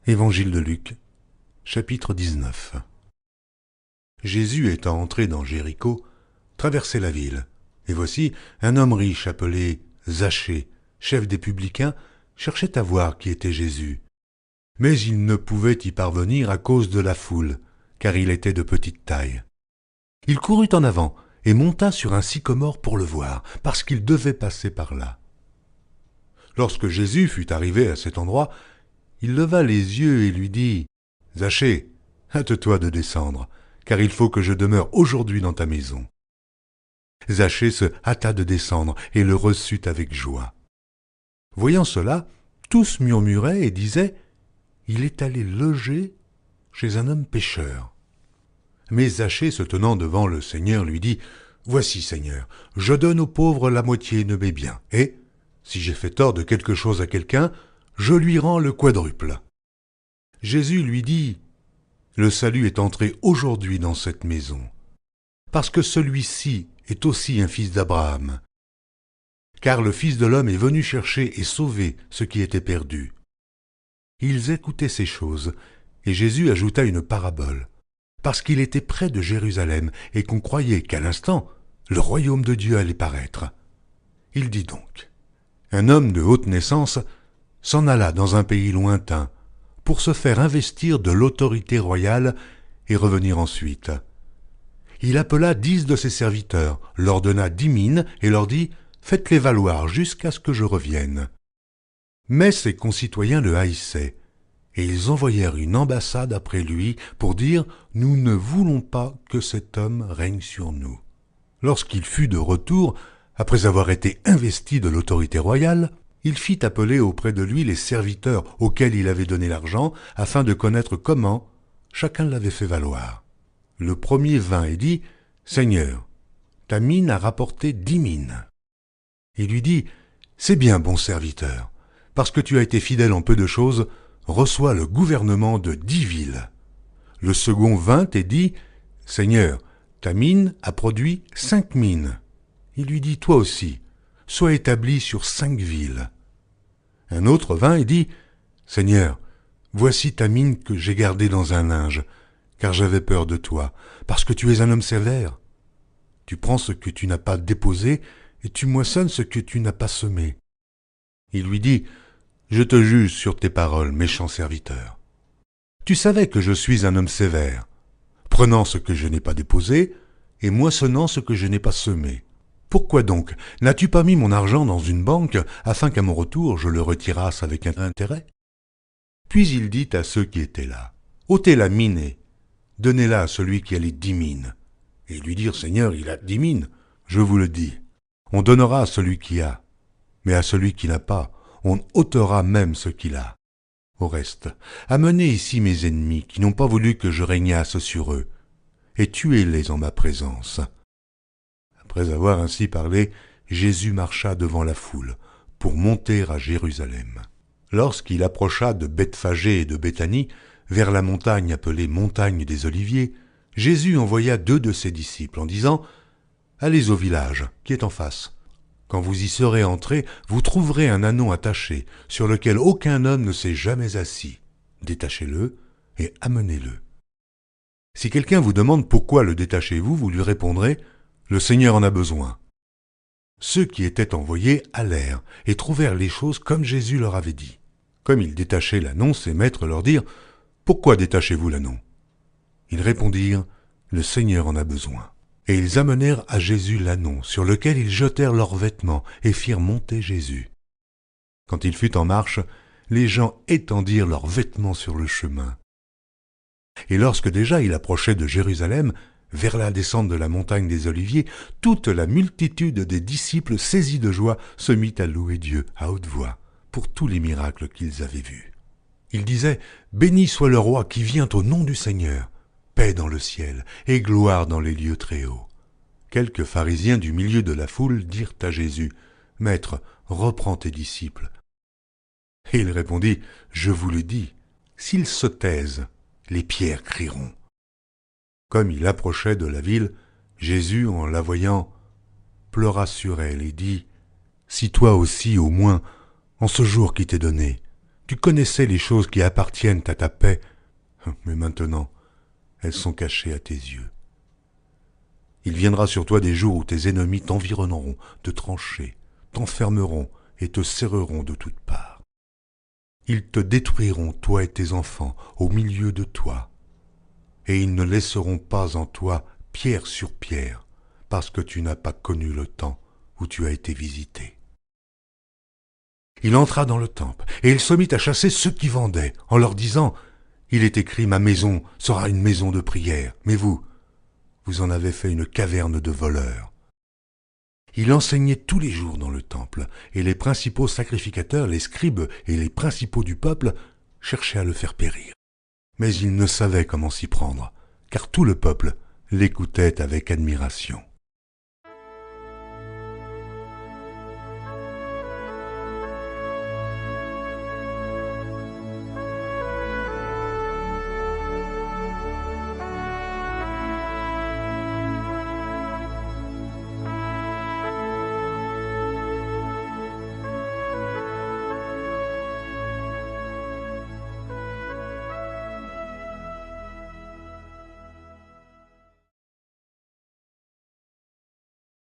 Évangile de Luc, chapitre 19. Jésus étant entré dans Jéricho, traversait la ville, et voici un homme riche appelé Zachée, chef des publicains, cherchait à voir qui était Jésus. Mais il ne pouvait y parvenir à cause de la foule, car il était de petite taille. Il courut en avant et monta sur un sycomore pour le voir, parce qu'il devait passer par là. Lorsque Jésus fut arrivé à cet endroit, il leva les yeux et lui dit « Zachée, hâte-toi de descendre, car il faut que je demeure aujourd'hui dans ta maison. » Zachée se hâta de descendre et le reçut avec joie. Voyant cela, tous murmuraient et disaient « Il est allé loger chez un homme pécheur. » Mais Zachée, se tenant devant le Seigneur, lui dit « Voici, Seigneur, je donne aux pauvres la moitié de mes biens, et, si j'ai fait tort de quelque chose à quelqu'un, je lui rends le quadruple. » Jésus lui dit « Le salut est entré aujourd'hui dans cette maison, parce que celui-ci est aussi un fils d'Abraham. Car le Fils de l'homme est venu chercher et sauver ce qui était perdu. » Ils écoutaient ces choses, et Jésus ajouta une parabole, parce qu'il était près de Jérusalem et qu'on croyait qu'à l'instant, le royaume de Dieu allait paraître. Il dit donc, un homme de haute naissance s'en alla dans un pays lointain pour se faire investir de l'autorité royale et revenir ensuite. Il appela 10 de ses serviteurs, leur donna 10 mines et leur dit « Faites-les valoir jusqu'à ce que je revienne. » Mais ses concitoyens le haïssaient, et ils envoyèrent une ambassade après lui pour dire « Nous ne voulons pas que cet homme règne sur nous. » Lorsqu'il fut de retour, après avoir été investi de l'autorité royale, il fit appeler auprès de lui les serviteurs auxquels il avait donné l'argent, afin de connaître comment chacun l'avait fait valoir. Le premier vint et dit « Seigneur, ta mine a rapporté 10 mines. » Il lui dit « C'est bien, bon serviteur, parce que tu as été fidèle en peu de choses, reçois le gouvernement de 10 villes. » Le second vint et dit « Seigneur, ta mine a produit 5 mines. » Il lui dit « Toi aussi, sois établi sur 5 villes. » Un autre vint et dit « Seigneur, voici ta mine que j'ai gardée dans un linge, car j'avais peur de toi, parce que tu es un homme sévère. Tu prends ce que tu n'as pas déposé, et tu moissonnes ce que tu n'as pas semé. » Il lui dit « Je te juge sur tes paroles, méchant serviteur. Tu savais que je suis un homme sévère, prenant ce que je n'ai pas déposé, et moissonnant ce que je n'ai pas semé. Pourquoi donc n'as-tu pas mis mon argent dans une banque, afin qu'à mon retour je le retirasse avec un intérêt ?» Puis il dit à ceux qui étaient là, « ôtez la mine et donnez-la à celui qui a les 10 mines. » Et ils lui dirent, « Seigneur, il a 10 mines. » Je vous le dis, on donnera à celui qui a, mais à celui qui n'a pas, on ôtera même ce qu'il a. Au reste, amenez ici mes ennemis qui n'ont pas voulu que je régnasse sur eux, et tuez-les en ma présence. » Après avoir ainsi parlé, Jésus marcha devant la foule, pour monter à Jérusalem. Lorsqu'il approcha de Bethphagée et de Béthanie, vers la montagne appelée montagne des Oliviers, Jésus envoya 2 de ses disciples en disant « Allez au village qui est en face. Quand vous y serez entrés, vous trouverez un ânon attaché, sur lequel aucun homme ne s'est jamais assis. Détachez-le et amenez-le. Si quelqu'un vous demande pourquoi le détachez-vous, vous lui répondrez « Le Seigneur en a besoin. » Ceux qui étaient envoyés allèrent et trouvèrent les choses comme Jésus leur avait dit. Comme ils détachaient l'ânon, ses maîtres leur dirent « Pourquoi détachez-vous l'ânon » Ils répondirent « Le Seigneur en a besoin. » Et ils amenèrent à Jésus l'ânon, sur lequel ils jetèrent leurs vêtements et firent monter Jésus. Quand il fut en marche, les gens étendirent leurs vêtements sur le chemin. Et lorsque déjà il approchait de Jérusalem, vers la descente de la montagne des Oliviers, toute la multitude des disciples saisis de joie se mit à louer Dieu à haute voix pour tous les miracles qu'ils avaient vus. Ils disaient « Béni soit le roi qui vient au nom du Seigneur, paix dans le ciel et gloire dans les lieux très hauts. » Quelques pharisiens du milieu de la foule dirent à Jésus « Maître, reprends tes disciples. » Et il répondit « Je vous le dis, s'ils se taisent, les pierres crieront. » Comme il approchait de la ville, Jésus, en la voyant, pleura sur elle et dit « Si toi aussi, au moins, en ce jour qui t'est donné, Tu connaissais les choses qui appartiennent à ta paix, mais maintenant, elles sont cachées à tes yeux. Il viendra sur toi des jours où tes ennemis t'environneront de tranchées, t'enfermeront et te serreront de toutes parts. Ils te détruiront, toi et tes enfants, au milieu de toi, et ils ne laisseront pas en toi pierre sur pierre, parce que tu n'as pas connu le temps où tu as été visité. Il entra dans le temple, et il se mit à chasser ceux qui vendaient, en leur disant « Il est écrit, ma maison sera une maison de prière, mais vous en avez fait une caverne de voleurs. » Il enseignait tous les jours dans le temple, et les principaux sacrificateurs, les scribes et les principaux du peuple cherchaient à le faire périr. Mais ils ne savaient comment s'y prendre, car tout le peuple l'écoutait avec admiration.